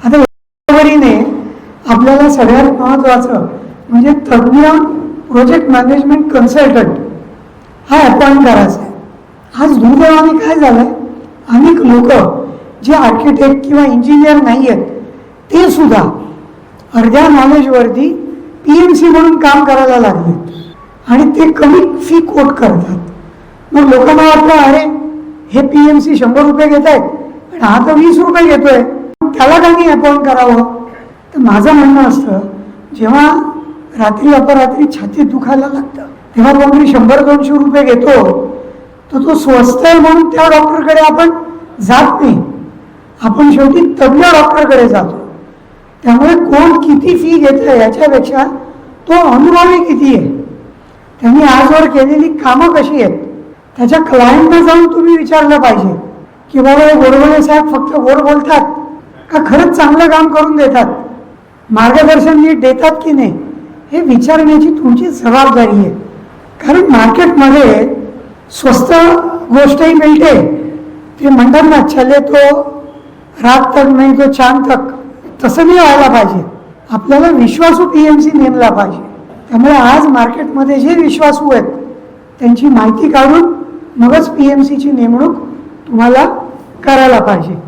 आता बरोबरीने आपल्याला सगळ्यात महत्त्वाचं म्हणजे तज्ज्ञ प्रोजेक्ट मॅनेजमेंट कन्सल्टंट हा अपॉइंट करायचा आहे. आज दुर्दैवाने काय झालं आहे, अनेक लोक जे आर्किटेक्ट किंवा इंजिनियर नाही आहेत ते सुद्धा अर्ध्या नॉलेजवरती PMC म्हणून काम करायला लागले आणि ते कमी फी कोट करतात. मग लोकांना वाटलं अरे हे PMC 100 रुपये घेत आहेत आणि हा तर 20 रुपये घेतोय, त्याला का नाही अपॉइंट करावं. तर माझं म्हणणं असतं, जेव्हा रात्री अपरात्री छातीत दुखायला लागतं तेव्हा कोणी 100-200 रुपये घेतो तर तो स्वस्त आहे म्हणून त्या डॉक्टरकडे आपण जात नाही. आपण शेवटी तज्ज्ञ डॉक्टरकडे जातो. त्यामुळे कोण किती फी घेतलं याच्यापेक्षा तो अनुभवी किती आहे, त्यांनी आजवर केलेली कामं कशी आहेत, त्याच्या क्लायंटना जाऊन तुम्ही विचारलं पाहिजे की बाबा हे गोडबोले साहेब फक्त गोड बोलतात का खरंच चांगलं काम करून देतात, मार्गदर्शन नीट देतात की नाही, हे विचारण्याची तुमची जबाबदारी आहे. कारण मार्केटमध्ये स्वस्त गोष्टही मिळते. ते म्हणतात ना, चले तो रात तक नाही तो चांद तक, तसं नाही व्हायला पाहिजे. आपल्याला विश्वासू PMC नेमला पाहिजे. त्यामुळे आज मार्केटमध्ये जे विश्वासू आहेत त्यांची माहिती काढून मगच PMCची नेमणूक तुम्हाला करायला पाहिजे.